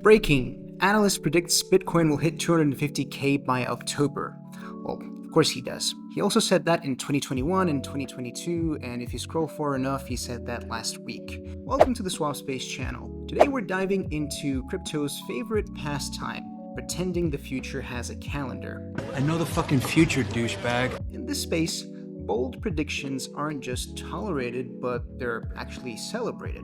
Breaking. Analyst predicts Bitcoin will hit 250K by October. Well, of course he does. He also said that in 2021 and 2022, and if you scroll far enough, he said that last week. Welcome to the Swap Space channel. Today we're diving into crypto's favorite pastime, pretending the future has a calendar. I know the fucking future, douchebag. In this space, bold predictions aren't just tolerated, but they're actually celebrated.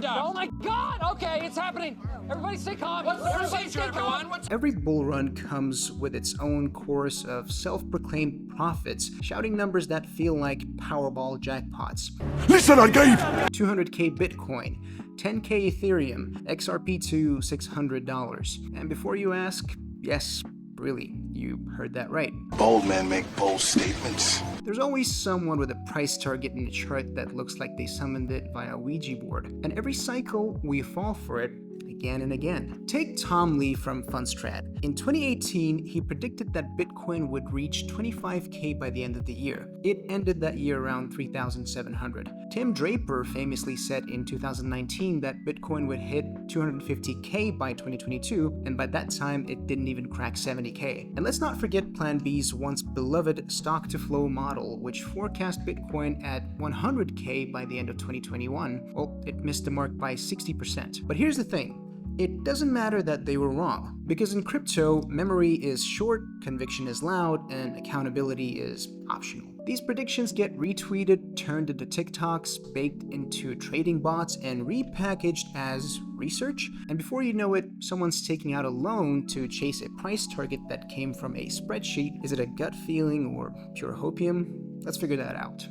Oh my god! Okay, it's happening! Everybody stay calm! Everybody stay calm! Every bull run comes with its own chorus of self-proclaimed prophets shouting numbers that feel like Powerball jackpots. Listen, I gave 200k Bitcoin, 10k Ethereum, XRP to $600. And before you ask, yes, really, you heard that right. Bold men make bold statements. There's always someone with a price target in a chart that looks like they summoned it via a Ouija board. And every cycle, we fall for it again and again. Take Tom Lee from Fundstrat. In 2018, he predicted that Bitcoin would reach 25k by the end of the year. It ended that year around 3,700. Tim Draper famously said in 2019 that Bitcoin would hit 250k by 2022, and by that time, it didn't even crack 70k. And let's not forget Plan B's once beloved stock-to-flow model, which forecast Bitcoin at 100k by the end of 2021. Well, it missed the mark by 60%. But here's the thing. It doesn't matter that they were wrong, because in crypto, memory is short, conviction is loud, and accountability is optional. These predictions get retweeted, turned into TikToks, baked into trading bots, and repackaged as research. And before you know it, someone's taking out a loan to chase a price target that came from a spreadsheet. Is it a gut feeling or pure hopium? Let's figure that out.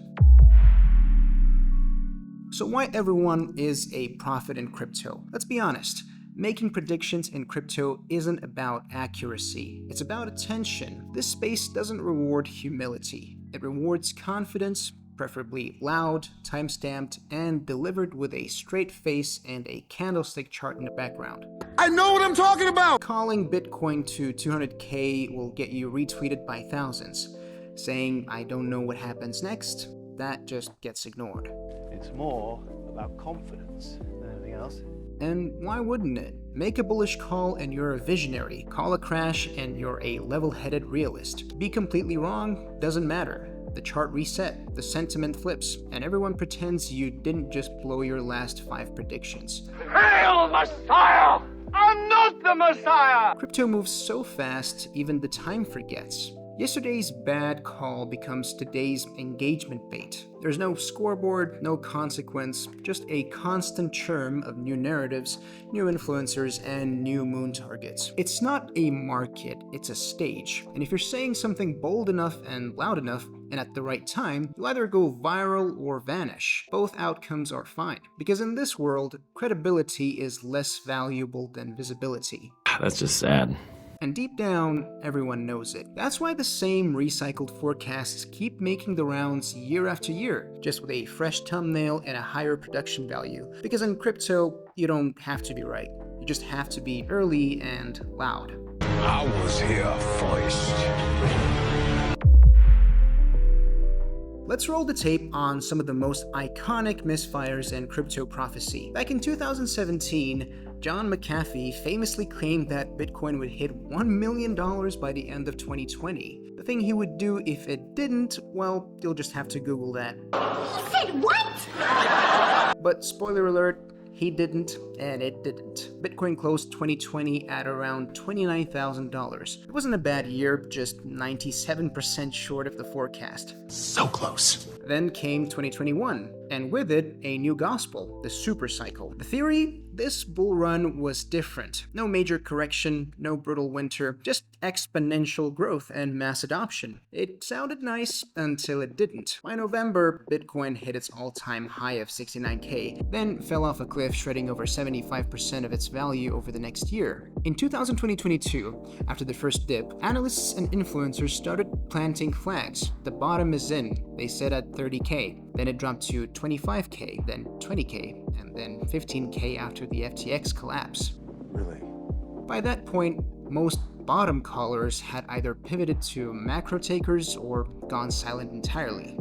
So why everyone is a prophet in crypto? Let's be honest. Making predictions in crypto isn't about accuracy, it's about attention. This space doesn't reward humility. It rewards confidence, preferably loud, time-stamped, and delivered with a straight face and a candlestick chart in the background. I know what I'm talking about! Calling Bitcoin to 200k will get you retweeted by thousands. Saying, I don't know what happens next, that just gets ignored. It's more about confidence than anything else. And why wouldn't it? Make a bullish call and you're a visionary. Call a crash and you're a level-headed realist. Be completely wrong, doesn't matter. The chart reset, the sentiment flips, and everyone pretends you didn't just blow your last 5 predictions. Hail Messiah! I'm not the Messiah! Crypto moves so fast, even the time forgets. Yesterday's bad call becomes today's engagement bait. There's no scoreboard, no consequence, just a constant churn of new narratives, new influencers, and new moon targets. It's not a market, it's a stage. And if you're saying something bold enough and loud enough, and at the right time, you'll either go viral or vanish. Both outcomes are fine, because in this world, credibility is less valuable than visibility. That's just sad. And deep down, everyone knows it. That's why the same recycled forecasts keep making the rounds year after year, just with a fresh thumbnail and a higher production value. Because in crypto, you don't have to be right. You just have to be early and loud. I was here first. Let's roll the tape on some of the most iconic misfires in crypto prophecy. Back in 2017, John McAfee famously claimed that Bitcoin would hit $1 million by the end of 2020. The thing he would do if it didn't, well, you'll just have to Google that. He said what? But spoiler alert, he didn't, and it didn't. Bitcoin closed 2020 at around $29,000. It wasn't a bad year, just 97% short of the forecast. So close. Then came 2021, and with it, a new gospel, the Supercycle. The theory? This bull run was different. No major correction, no brutal winter, just exponential growth and mass adoption. It sounded nice until it didn't. By November, Bitcoin hit its all-time high of 69k, then fell off a cliff, shredding over 75% of its value over the next year. In 2022, after the first dip, analysts and influencers started planting flags. The bottom is in, they said at 30k. Then it dropped to 25k, then 20k, and then 15k after the FTX collapse. Really? By that point, most bottom callers had either pivoted to macro takers or gone silent entirely.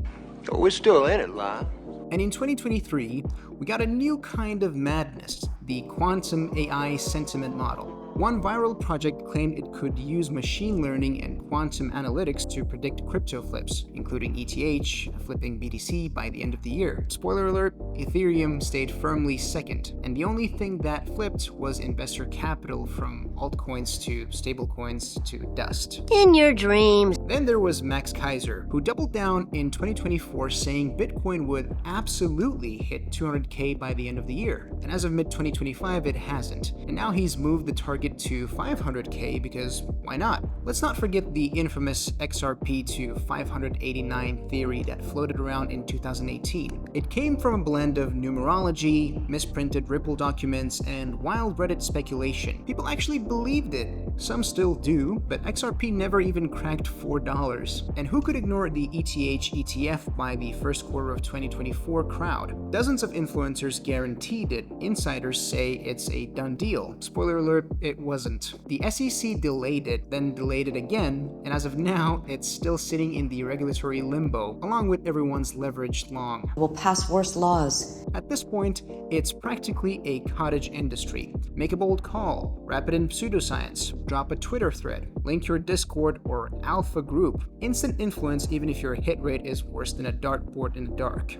We're still in it, live. And in 2023, we got a new kind of madness, the quantum AI sentiment model. One viral project claimed it could use machine learning and quantum analytics to predict crypto flips, including ETH flipping BTC by the end of the year. Spoiler alert, Ethereum stayed firmly second, and the only thing that flipped was investor capital from altcoins to stablecoins to dust. In your dreams. Then there was Max Kaiser, who doubled down in 2024 saying Bitcoin would absolutely hit 200K by the end of the year. And as of mid-2025, it hasn't. And now he's moved the target to 500K because why not? Let's not forget the infamous XRP to 589 theory that floated around in 2018. It came from a blend of numerology, misprinted Ripple documents, and wild Reddit speculation. People actually believed it. Some still do, but XRP never even cracked $4. And who could ignore the ETH ETF by the first quarter of 2024 crowd? Dozens of influencers guaranteed it. Insiders say it's a done deal. Spoiler alert, it wasn't. The SEC delayed it, then delayed it again, and as of now, it's still sitting in the regulatory limbo, along with everyone's leveraged long. We'll pass worse laws. At this point, it's practically a cottage industry. Make a bold call, wrap it in pseudoscience, drop a Twitter thread, link your Discord or alpha group. Instant influence even if your hit rate is worse than a dartboard in the dark.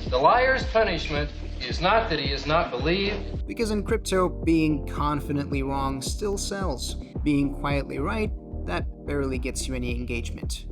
The liar's punishment is not that he is not believed. Because in crypto, being confidently wrong still sells. Being quietly right, that barely gets you any engagement.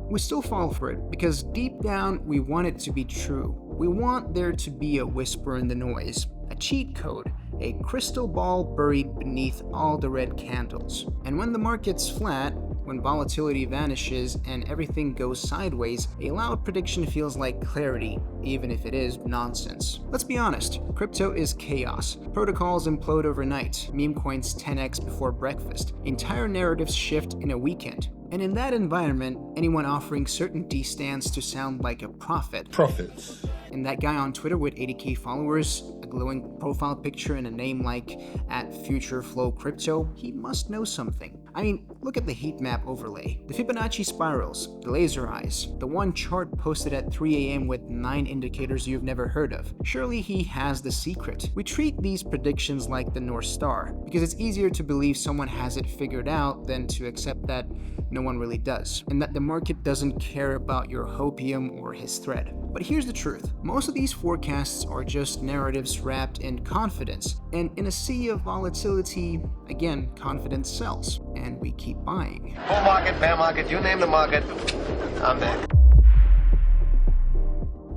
We still fall for it because deep down we want it to be true. We want there to be a whisper in the noise, a cheat code, a crystal ball buried beneath all the red candles. And when the market's flat, when volatility vanishes and everything goes sideways, a loud prediction feels like clarity, even if it is nonsense. Let's be honest, crypto is chaos. Protocols implode overnight, meme coins 10x before breakfast, entire narratives shift in a weekend. And in that environment, anyone offering certainty stands to sound like a prophet. Profits. And that guy on Twitter with 80K followers, a glowing profile picture and a name like @FutureFlowCrypto, he must know something. I mean, look at the heat map overlay, the Fibonacci spirals, the laser eyes, the one chart posted at 3 a.m. with 9 indicators you've never heard of. Surely he has the secret. We treat these predictions like the North Star, because it's easier to believe someone has it figured out than to accept that no one really does, and that the market doesn't care about your hopium or his thread. But here's the truth. Most of these forecasts are just narratives wrapped in confidence, and in a sea of volatility, again, confidence sells, and we keep buying. Bull market, bear market, you name the market, I'm there.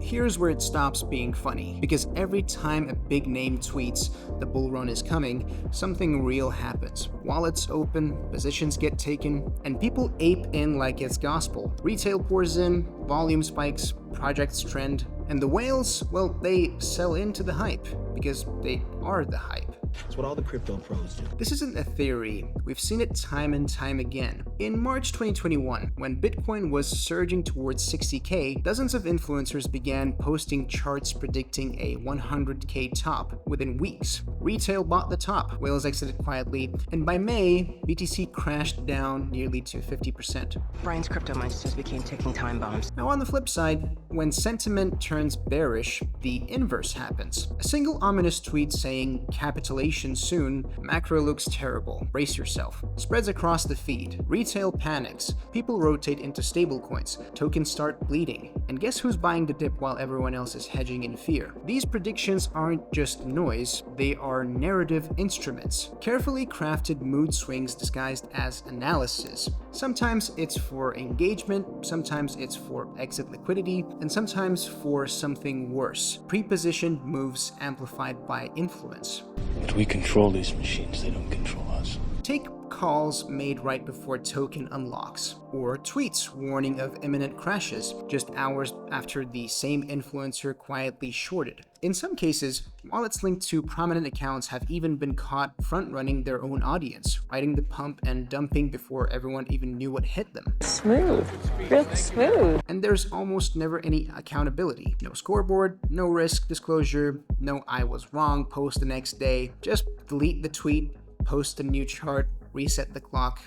Here's where it stops being funny, because every time a big name tweets the bull run is coming, something real happens. Wallets open, positions get taken, and people ape in like it's gospel. Retail pours in, volume spikes, projects trend, and the whales, well, they sell into the hype, because they are the hype. That's what all the crypto pros do. This isn't a theory. We've seen it time and time again. In March 2021, when Bitcoin was surging towards 60K, dozens of influencers began posting charts predicting a 100K top within weeks. Retail bought the top, whales exited quietly, and by May, BTC crashed down nearly to 50%. Brian's crypto minds just became ticking time bombs. Now on the flip side, when sentiment turns bearish, the inverse happens. A single ominous tweet saying capitulation soon, macro looks terrible, brace yourself, spreads across the feed. Retail panics, people rotate into stablecoins, tokens start bleeding, and guess who's buying the dip while everyone else is hedging in fear? These predictions aren't just noise, they are narrative instruments, carefully crafted mood swings disguised as analysis. Sometimes it's for engagement, sometimes it's for exit liquidity, and sometimes for something worse, pre-positioned moves amplified by influence. But we control these machines, they don't control us. Take calls made right before token unlocks, or tweets warning of imminent crashes just hours after the same influencer quietly shorted. In some cases, wallets linked to prominent accounts have even been caught front-running their own audience, riding the pump and dumping before everyone even knew what hit them. Smooth. Real smooth. And there's almost never any accountability. No scoreboard, no risk disclosure, no I was wrong post the next day. Just delete the tweet, post a new chart, reset the clock.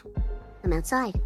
I'm outside.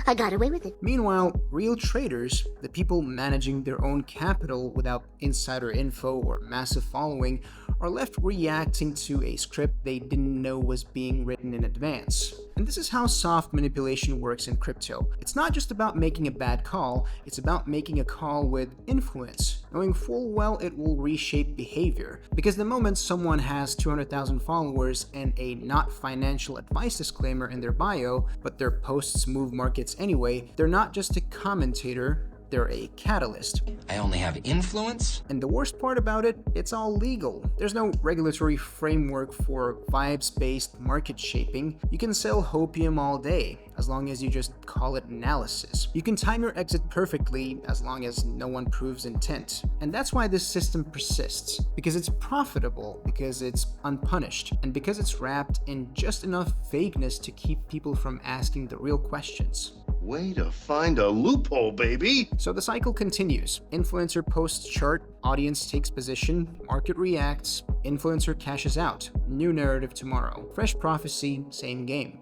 I got away with it. Meanwhile, real traders, the people managing their own capital without insider info or massive following, are left reacting to a script they didn't know was being written in advance. And this is how soft manipulation works in crypto. It's not just about making a bad call, it's about making a call with influence, knowing full well it will reshape behavior. Because the moment someone has 200,000 followers and a not financial advice disclaimer in their bio, but their posts move markets anyway, they're not just a commentator, they're a catalyst. I only have influence? And the worst part about it, it's all legal. There's no regulatory framework for vibes-based market shaping. You can sell hopium all day, as long as you just call it analysis. You can time your exit perfectly, as long as no one proves intent. And that's why this system persists. Because it's profitable, because it's unpunished, and because it's wrapped in just enough vagueness to keep people from asking the real questions. Way to find a loophole, baby. So the cycle continues. Influencer posts chart, audience takes position, market reacts, influencer cashes out. New narrative tomorrow. Fresh prophecy, same game.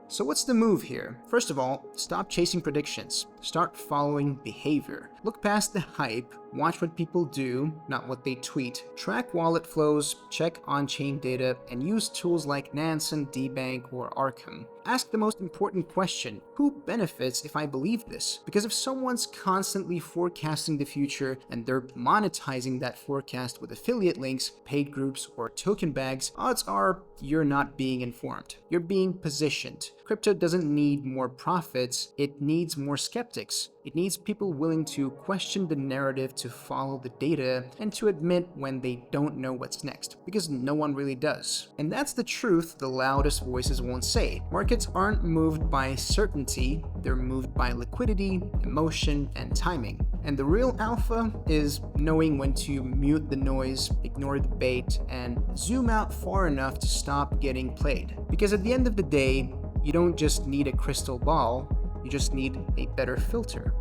So what's the move here? First of all, stop chasing predictions. Start following behavior. Look past the hype, watch what people do, not what they tweet. Track wallet flows, check on-chain data, and use tools like Nansen, DBank, or Arkham. Ask the most important question: who benefits if I believe this? Because if someone's constantly forecasting the future and they're monetizing that forecast with affiliate links, paid groups, or token bags, odds are you're not being informed. You're being positioned. Crypto doesn't need more profits, it needs more skeptics. It needs people willing to question the narrative, to follow the data, and to admit when they don't know what's next, because no one really does. And that's the truth the loudest voices won't say. Markets aren't moved by certainty, they're moved by liquidity, emotion, and timing. And the real alpha is knowing when to mute the noise, ignore the bait, and zoom out far enough to stop getting played. Because at the end of the day, you don't just need a crystal ball, you just need a better filter.